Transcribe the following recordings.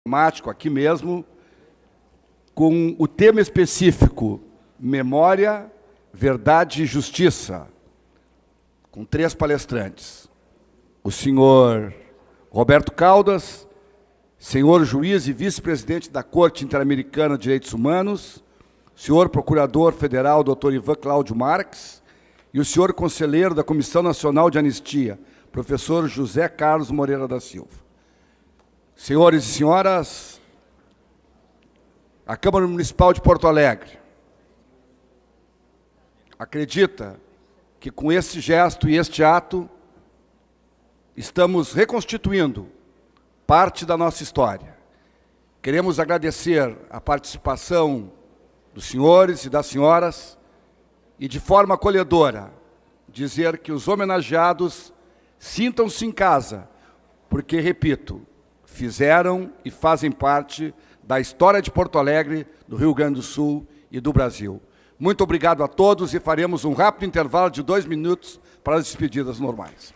temático aqui mesmo, com o tema específico Memória, Verdade e Justiça, com 3 palestrantes. O senhor Roberto Caldas, senhor juiz e vice-presidente da Corte Interamericana de Direitos Humanos, senhor procurador federal Dr. Ivan Cláudio Marques e o senhor conselheiro da Comissão Nacional de Anistia, professor José Carlos Moreira da Silva. Senhores e senhoras, a Câmara Municipal de Porto Alegre acredita que com esse gesto e este ato estamos reconstituindo parte da nossa história. Queremos agradecer a participação dos senhores e das senhoras e, de forma acolhedora, dizer que os homenageados sintam-se em casa, porque, repito, fizeram e fazem parte da história de Porto Alegre, do Rio Grande do Sul e do Brasil. Muito obrigado a todos e faremos um rápido intervalo de 2 minutos para as despedidas normais.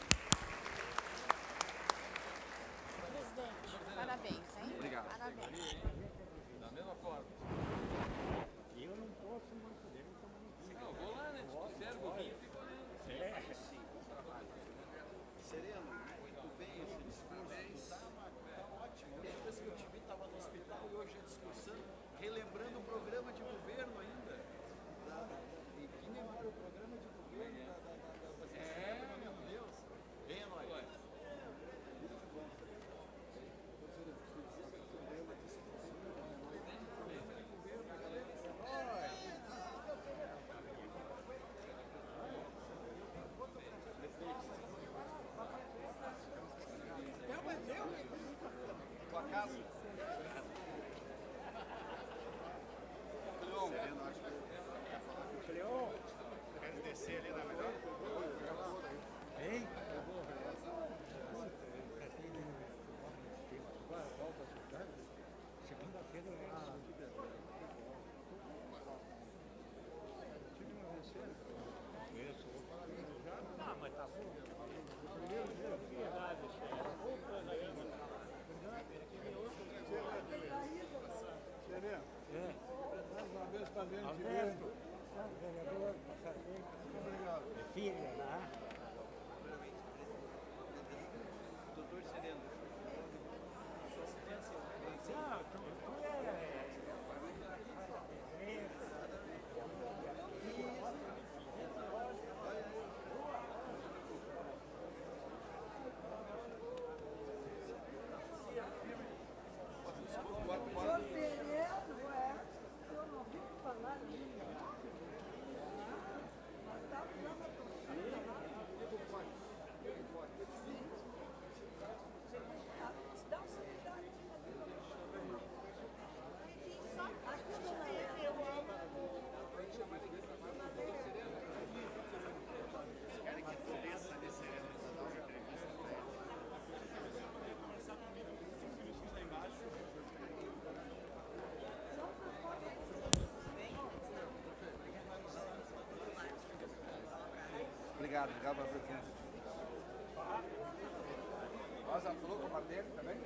Obrigado pela presença. Rosa falou com a Marlene também?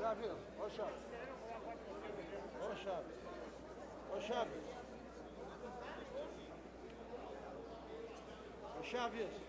Chaves, ô Chaves. Ô Chaves. Ô Chaves. Ô Chaves.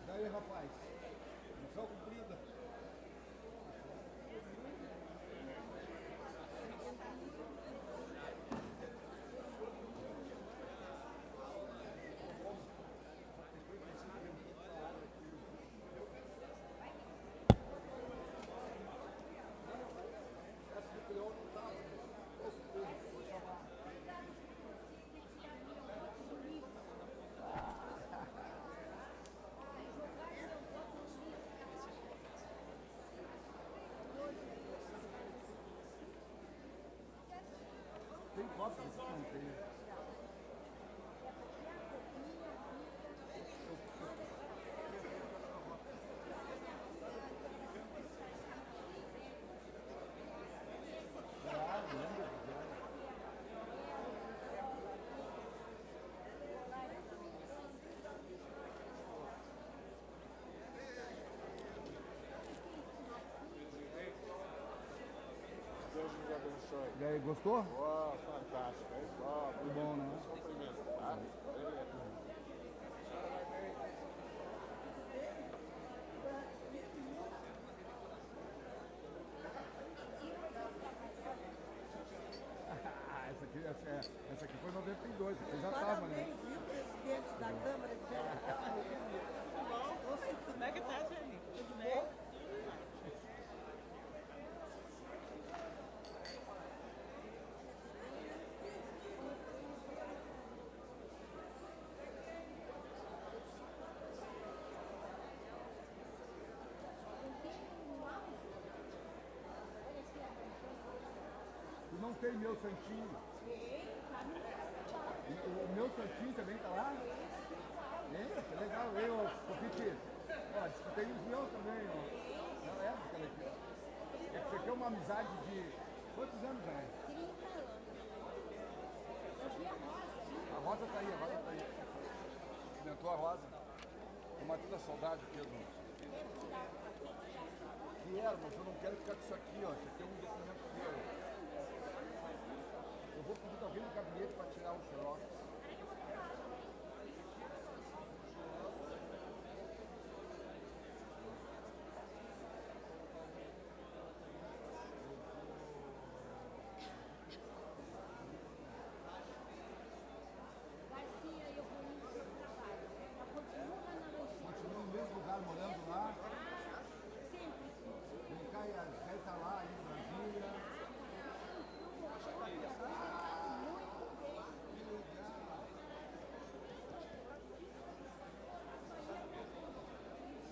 Daí, rapaz, missão cumprida. Tem foto disso? Não tem. Deus nos abençoe. E aí, gostou? Ó, fantástico. É só. Foi bom, né? Cumprimento, tá? Beleza. Essa aqui foi 92, essa aqui já estava, né? Parabéns, viu, presidente da Câmara de Vereadores. Como é que tá, Jenny? Tudo bem? Tu não tem meu santinho? O meu santinho também tá lá? É, que legal. Eu, Copite, ó, disputei os meus também, ó. Não é, aquela aqui, ó. É que você quer uma amizade de... Quantos anos já é? 30 anos. Eu vi a Rosa. A Rosa tá aí, a Rosa tá aí. Comentou a Rosa. Tô matando a saudade, Pedro. Quero, mas eu não quero ficar com isso aqui, ó. Isso aqui é um documento meu. Eu vou pedir alguém no gabinete para tirar o xerox. Garcia, eu vou ir no seu trabalho. Ela continua lá na Lanchinha. Continua no mesmo lugar, morando lá. Sempre. Vem cá e a Zé tá lá, aí em Brasília.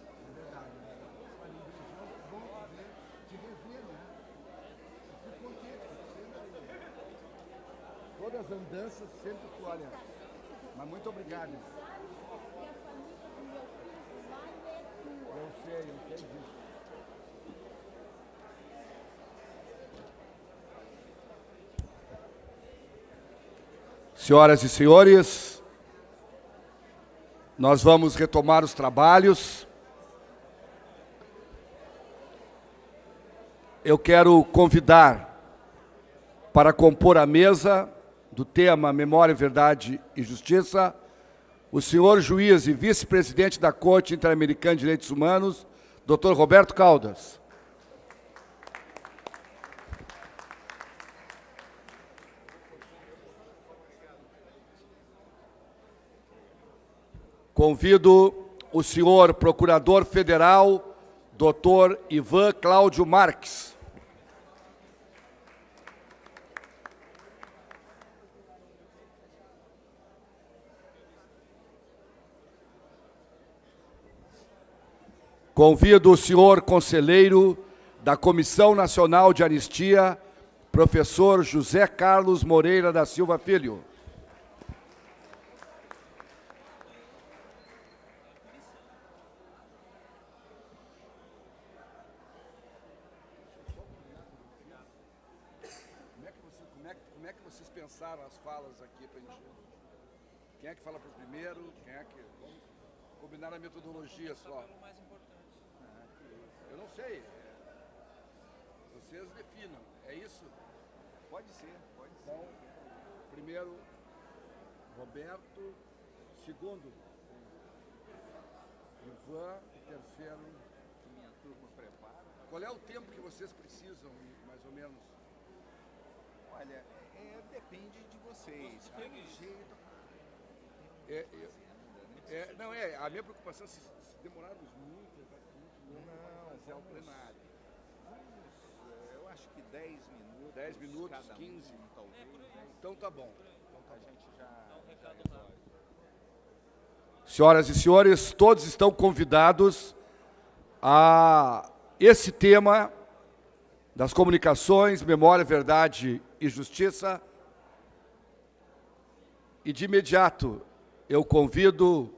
É verdade, né? Mas no beijão é bom ver, te rever, né? Eu fico contente com você. Todas as andanças sempre tu olha. Mas muito obrigado. E a família do meu filho lá é tua. Eu sei disso. Senhoras e senhores, nós vamos retomar os trabalhos. Eu quero convidar para compor a mesa do tema Memória, Verdade e Justiça o senhor juiz e vice-presidente da Corte Interamericana de Direitos Humanos, Dr. Roberto Caldas. Convido o senhor Procurador Federal, Dr. Ivan Cláudio Marques. Convido o senhor Conselheiro da Comissão Nacional de Anistia, professor José Carlos Moreira da Silva Filho. Como é que vocês pensaram as falas aqui para gente? Quem é que fala primeiro? Quem é que... Vamos combinar a metodologia só. Eu não sei. Vocês definam. É isso? Pode ser. Então, primeiro, Roberto. Segundo, Ivan. E terceiro, minha turma prepara. Qual é o tempo que vocês precisam, mais ou menos? Olha, depende de vocês. A minha preocupação é se demorarmos muito Não, ao plenário. Eu acho que 10 minutos. 10 minutos, cada 15. Talvez. Então tá bom. A gente já resolve. Senhoras e senhores, todos estão convidados a esse tema das comunicações, memória, verdade e justiça. E de imediato eu convido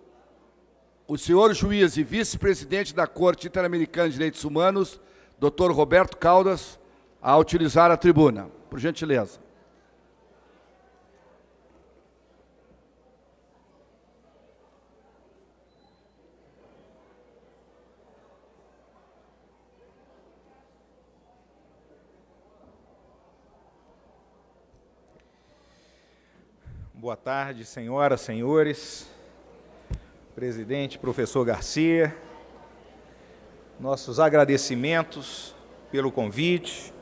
o senhor juiz e vice-presidente da Corte Interamericana de Direitos Humanos, Dr. Roberto Caldas, a utilizar a tribuna. Por gentileza. Boa tarde, senhoras, senhores, presidente, professor Garcia, nossos agradecimentos pelo convite,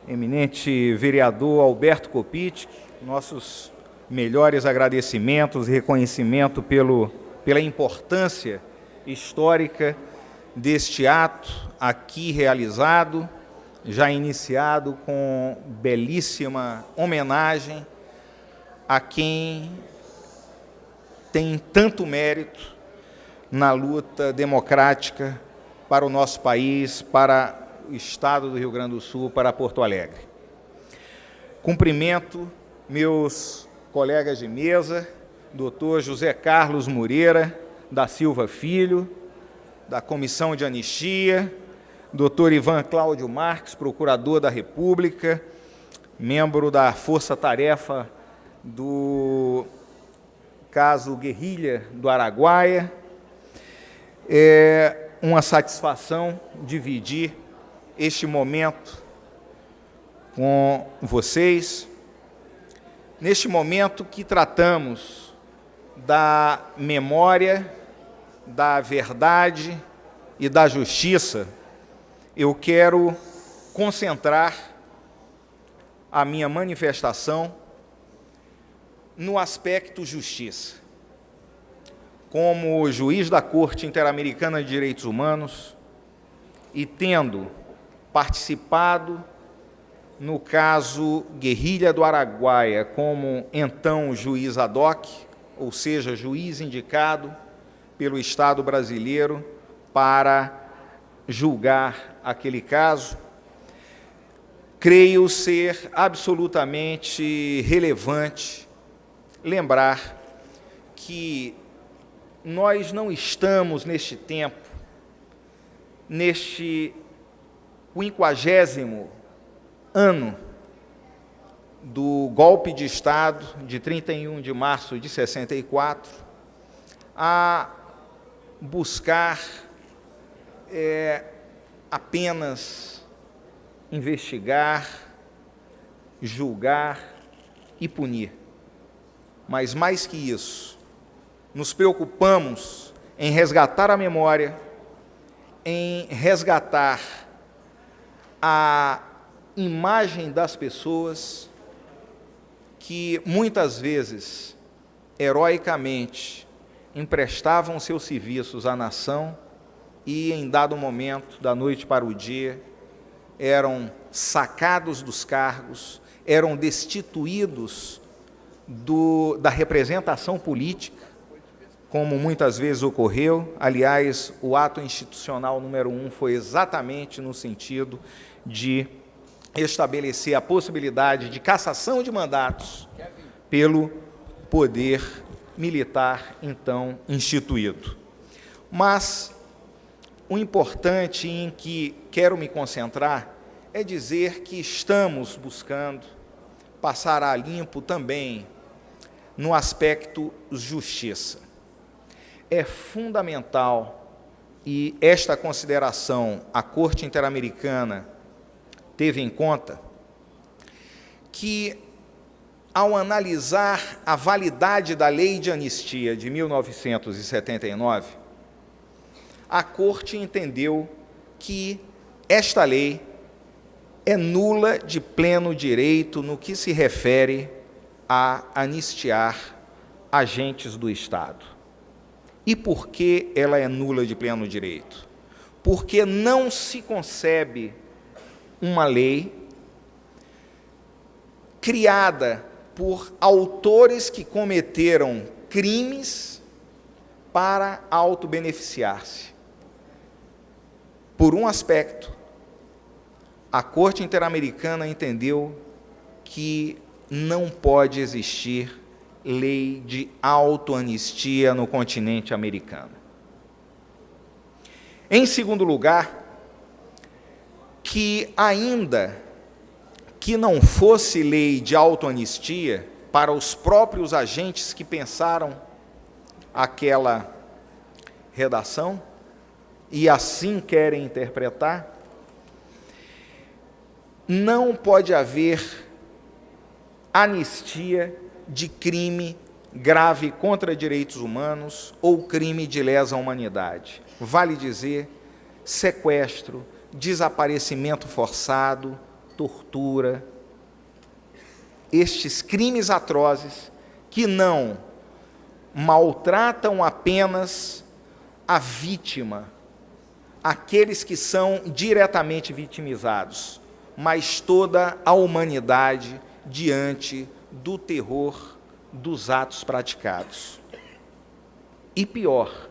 eminente vereador Alberto Kopitsch, nossos melhores agradecimentos e reconhecimento pela importância histórica deste ato aqui realizado, já iniciado com belíssima homenagem a quem tem tanto mérito na luta democrática para o nosso país, para o estado do Rio Grande do Sul, para Porto Alegre. Cumprimento meus colegas de mesa, Dr. José Carlos Moreira da Silva Filho, da Comissão de Anistia, Dr. Ivan Cláudio Marques, Procurador da República, membro da Força Tarefa do caso Guerrilha do Araguaia. É uma satisfação dividir este momento com vocês, neste momento que tratamos da memória, da verdade e da justiça. Eu quero concentrar a minha manifestação no aspecto justiça. Como juiz da Corte Interamericana de Direitos Humanos e tendo participado no caso Guerrilha do Araguaia como então juiz ad hoc, ou seja, juiz indicado pelo Estado brasileiro para julgar aquele caso, creio ser absolutamente relevante lembrar que nós não estamos neste tempo, neste 50º ano do golpe de Estado de 31 de março de 64, a buscar apenas investigar, julgar e punir. Mas mais que isso, nos preocupamos em resgatar a memória, em resgatar a imagem das pessoas que muitas vezes, heroicamente, emprestavam seus serviços à nação e, em dado momento, da noite para o dia, eram sacados dos cargos, eram destituídos da representação política, como muitas vezes ocorreu. Aliás, o ato institucional número 1 foi exatamente no sentido de estabelecer a possibilidade de cassação de mandatos pelo poder militar, então, instituído. Mas o importante em que quero me concentrar é dizer que estamos buscando passar a limpo também no aspecto justiça. É fundamental, e esta consideração a Corte Interamericana teve em conta, que, ao analisar a validade da Lei de Anistia de 1979, a Corte entendeu que esta lei é nula de pleno direito no que se refere a anistiar agentes do Estado. E por que ela é nula de pleno direito? Porque não se concebe uma lei criada por autores que cometeram crimes para autobeneficiar-se. Por um aspecto, a Corte Interamericana entendeu que não pode existir lei de autoanistia no continente americano. Em segundo lugar, que ainda que não fosse lei de autoanistia para os próprios agentes que pensaram aquela redação e assim querem interpretar, não pode haver anistia de crime grave contra direitos humanos ou crime de lesa humanidade. Vale dizer, sequestro, desaparecimento forçado, tortura, estes crimes atrozes que não maltratam apenas a vítima, aqueles que são diretamente vitimizados, mas toda a humanidade diante do terror dos atos praticados. E pior,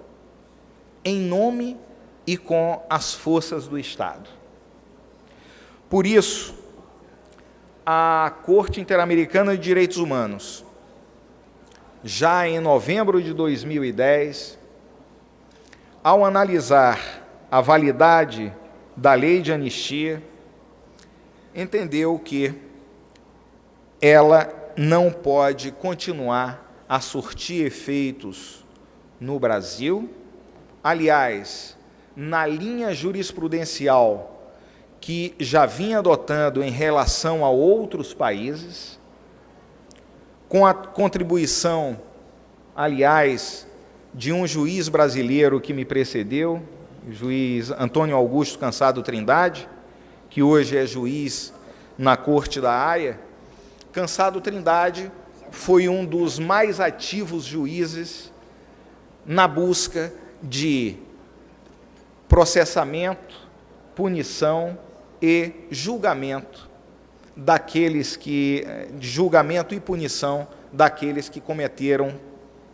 em nome e com as forças do Estado. Por isso, a Corte Interamericana de Direitos Humanos, já em novembro de 2010, ao analisar a validade da lei de anistia, entendeu que ela não pode continuar a surtir efeitos no Brasil. Aliás, na linha jurisprudencial que já vinha adotando em relação a outros países, com a contribuição, aliás, de um juiz brasileiro que me precedeu, o juiz Antônio Augusto Cansado Trindade, que hoje é juiz na Corte da Haia. Cansado Trindade foi um dos mais ativos juízes na busca de processamento, punição e julgamento e punição daqueles que cometeram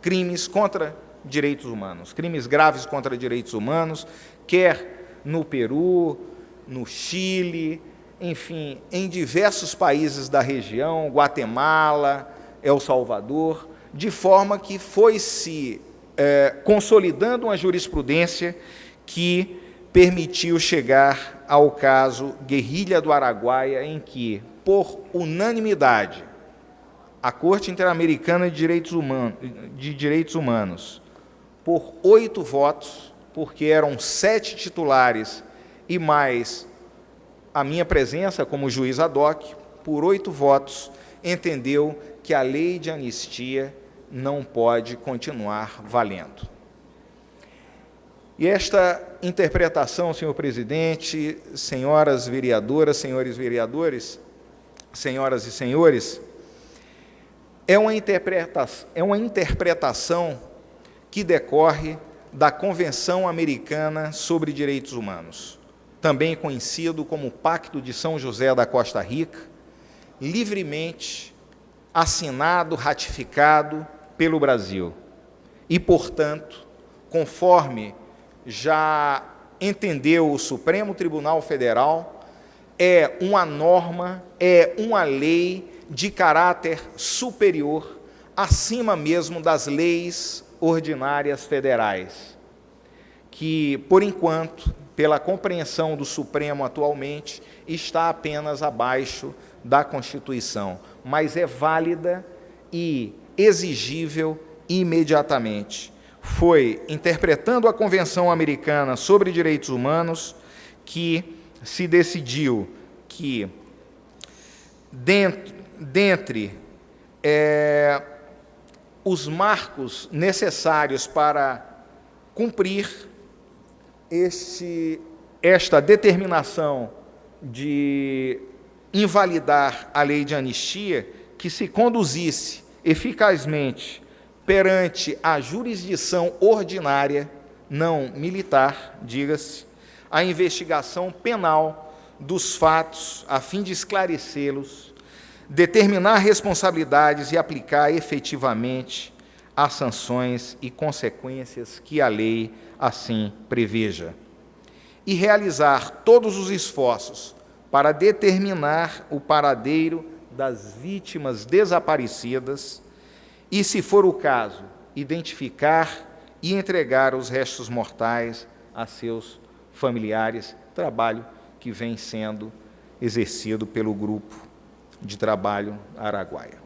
crimes contra direitos humanos, crimes graves contra direitos humanos, quer no Peru, no Chile, enfim, em diversos países da região, Guatemala, El Salvador, de forma que foi se consolidando uma jurisprudência que permitiu chegar ao caso Guerrilha do Araguaia, em que, por unanimidade, a Corte Interamericana de Direitos Humanos, por 8 votos, porque eram 7 titulares e mais a minha presença como juiz ad hoc, por 8 votos, entendeu que a lei de anistia não pode continuar valendo. E esta interpretação, senhor presidente, senhoras vereadoras, senhores vereadores, senhoras e senhores, é uma interpretação que decorre da Convenção Americana sobre Direitos Humanos, também conhecido como Pacto de São José da Costa Rica, livremente assinado, ratificado pelo Brasil. E, portanto, conforme já entendeu o Supremo Tribunal Federal, é uma norma, é uma lei de caráter superior, acima mesmo das leis ordinárias federais, que, por enquanto, pela compreensão do Supremo atualmente, está apenas abaixo da Constituição, mas é válida e exigível imediatamente. Foi interpretando a Convenção Americana sobre Direitos Humanos que se decidiu que, dentre os marcos necessários para cumprir esta determinação de invalidar a lei de anistia, que se conduzisse eficazmente perante a jurisdição ordinária, não militar, diga-se, a investigação penal dos fatos, a fim de esclarecê-los, determinar responsabilidades e aplicar efetivamente as sanções e consequências que a lei assim preveja. E realizar todos os esforços para determinar o paradeiro das vítimas desaparecidas e, se for o caso, identificar e entregar os restos mortais a seus familiares, trabalho que vem sendo exercido pelo Grupo de Trabalho Araguaia.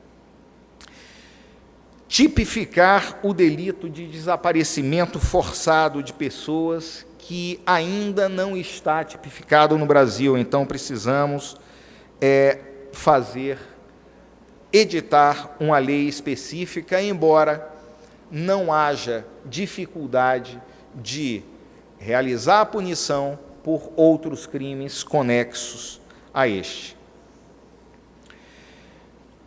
Tipificar o delito de desaparecimento forçado de pessoas que ainda não está tipificado no Brasil, então precisamos editar uma lei específica, embora não haja dificuldade de realizar a punição por outros crimes conexos a este.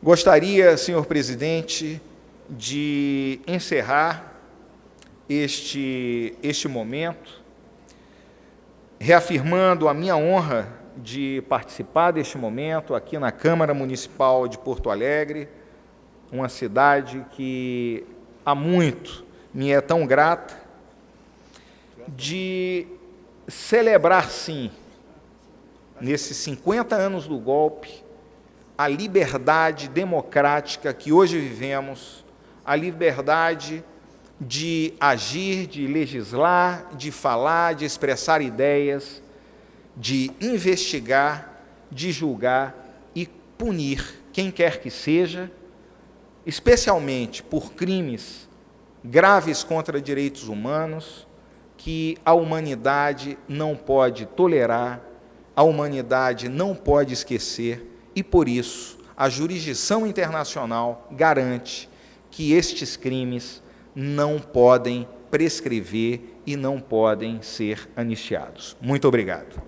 Gostaria, senhor presidente, de encerrar este momento, reafirmando a minha honra de participar deste momento aqui na Câmara Municipal de Porto Alegre, uma cidade que há muito me é tão grata, de celebrar, sim, nesses 50 anos do golpe, a liberdade democrática que hoje vivemos, a liberdade de agir, de legislar, de falar, de expressar ideias, de investigar, de julgar e punir quem quer que seja, especialmente por crimes graves contra direitos humanos, que a humanidade não pode tolerar, a humanidade não pode esquecer, e, por isso, a jurisdição internacional garante que estes crimes não podem prescrever e não podem ser anistiados. Muito obrigado.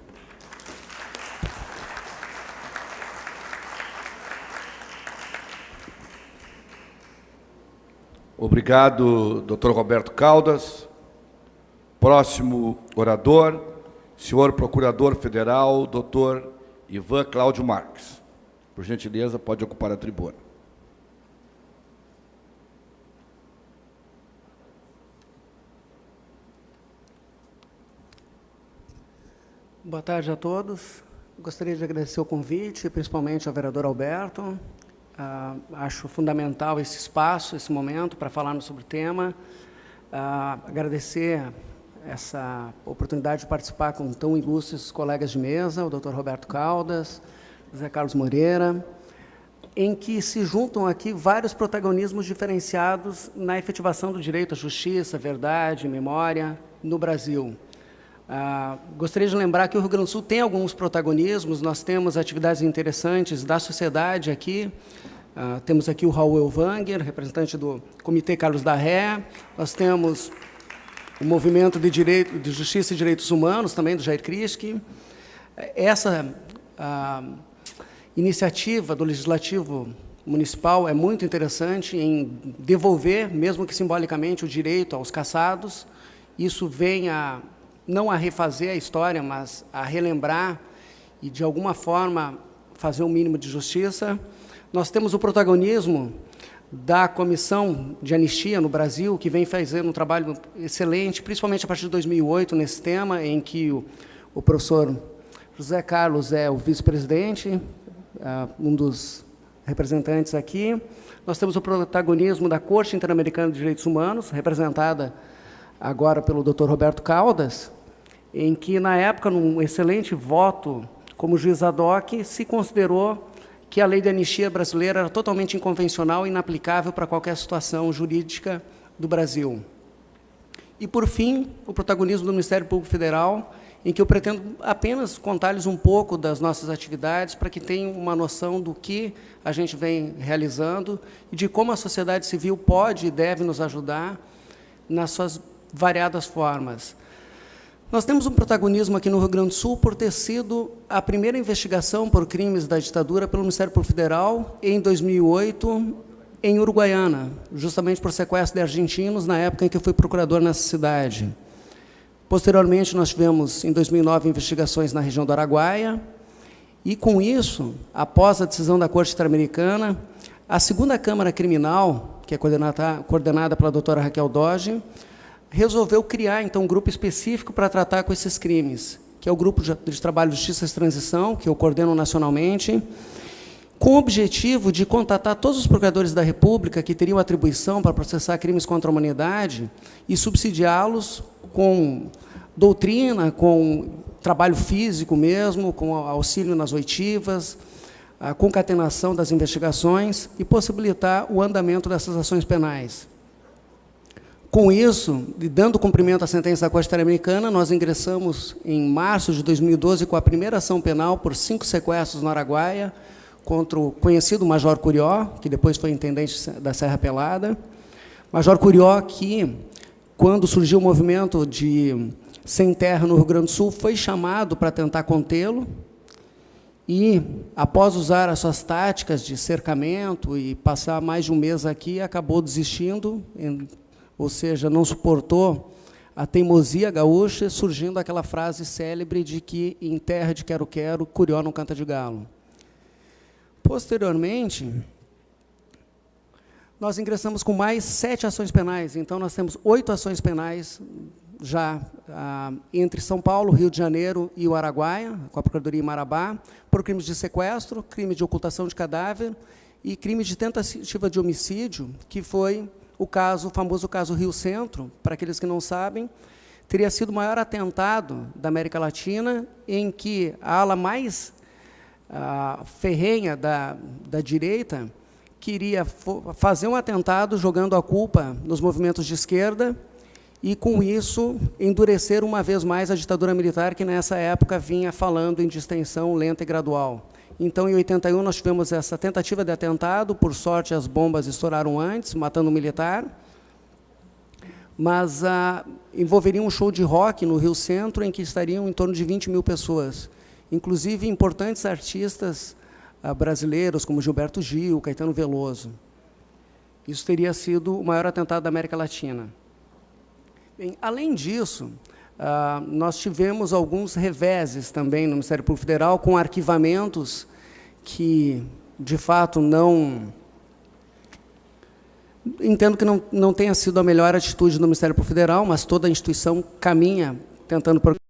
Obrigado, doutor Roberto Caldas. Próximo orador, senhor Procurador Federal, doutor Ivan Cláudio Marques. Por gentileza, pode ocupar a tribuna. Boa tarde a todos. Gostaria de agradecer o convite, principalmente ao vereador Alberto. Acho fundamental esse espaço, esse momento, para falarmos sobre o tema. Agradecer essa oportunidade de participar com tão ilustres colegas de mesa, o doutor Roberto Caldas, José Carlos Moreira, em que se juntam aqui vários protagonismos diferenciados na efetivação do direito à justiça, verdade, memória no Brasil. Gostaria de lembrar que o Rio Grande do Sul tem alguns protagonismos, nós temos atividades interessantes da sociedade aqui, temos aqui o Raul Elvanger, representante do Comitê Carlos da Ré, nós temos o Movimento de Justiça e Direitos Humanos, também do Jair Krischke. Essa iniciativa do Legislativo municipal é muito interessante em devolver, mesmo que simbolicamente, o direito aos caçados. Isso vem não a refazer a história, mas a relembrar e, de alguma forma, fazer um mínimo de justiça. Nós temos o protagonismo da Comissão de Anistia no Brasil, que vem fazendo um trabalho excelente, principalmente a partir de 2008, nesse tema, em que o professor José Carlos é o vice-presidente, um dos representantes aqui. Nós temos o protagonismo da Corte Interamericana de Direitos Humanos, representada agora pelo Dr. Roberto Caldas, em que, na época, num excelente voto como juiz ad hoc, se considerou que a lei de anistia brasileira era totalmente inconvencional e inaplicável para qualquer situação jurídica do Brasil. E, por fim, o protagonismo do Ministério Público Federal, em que eu pretendo apenas contar-lhes um pouco das nossas atividades para que tenham uma noção do que a gente vem realizando e de como a sociedade civil pode e deve nos ajudar nas suas variadas formas. Nós temos um protagonismo aqui no Rio Grande do Sul por ter sido a primeira investigação por crimes da ditadura pelo Ministério Público Federal em 2008, em Uruguaiana, justamente por sequestro de argentinos, na época em que eu fui procurador nessa cidade. Posteriormente, nós tivemos, em 2009, investigações na região do Araguaia, e, com isso, após a decisão da Corte Interamericana, a segunda Câmara Criminal, que é coordenada pela doutora Raquel Doge, resolveu criar, então, um grupo específico para tratar com esses crimes, que é o Grupo de Trabalho Justiça e Transição, que eu coordeno nacionalmente, com o objetivo de contatar todos os procuradores da República que teriam atribuição para processar crimes contra a humanidade e subsidiá-los com doutrina, com trabalho físico mesmo, com auxílio nas oitivas, a concatenação das investigações e possibilitar o andamento dessas ações penais. Com isso, e dando cumprimento à sentença da Corte Interamericana, nós ingressamos em março de 2012 com a primeira ação penal por 5 sequestros no Araguaia, contra o conhecido Major Curió, que depois foi intendente da Serra Pelada. Major Curió, que, quando surgiu o movimento de Sem Terra no Rio Grande do Sul, foi chamado para tentar contê-lo, e, após usar as suas táticas de cercamento e passar mais de um mês aqui, acabou desistindo, ou seja, não suportou a teimosia gaúcha, surgindo aquela frase célebre de que, em terra de quero-quero, Curió não canta de galo. Posteriormente, nós ingressamos com mais 7 ações penais. Então, nós temos 8 ações penais já entre São Paulo, Rio de Janeiro e o Araguaia, com a Procuradoria em Marabá, por crimes de sequestro, crime de ocultação de cadáver e crime de tentativa de homicídio, que foi o famoso caso Rio Centro. Para aqueles que não sabem, teria sido o maior atentado da América Latina, em que a ala mais ferrenha da direita queria fazer um atentado jogando a culpa nos movimentos de esquerda e, com isso, endurecer uma vez mais a ditadura militar, que nessa época vinha falando em distensão lenta e gradual. Então, em 81, nós tivemos essa tentativa de atentado. Por sorte, as bombas estouraram antes, matando um militar, mas envolveria um show de rock no Rio Centro, em que estariam em torno de 20 mil pessoas, inclusive importantes artistas brasileiros, como Gilberto Gil, Caetano Veloso. Isso teria sido o maior atentado da América Latina. Bem, além disso, nós tivemos alguns reveses também no Ministério Público Federal, com arquivamentos que, de fato, entendo que não tenha sido a melhor atitude do Ministério Público Federal, mas toda a instituição caminha tentando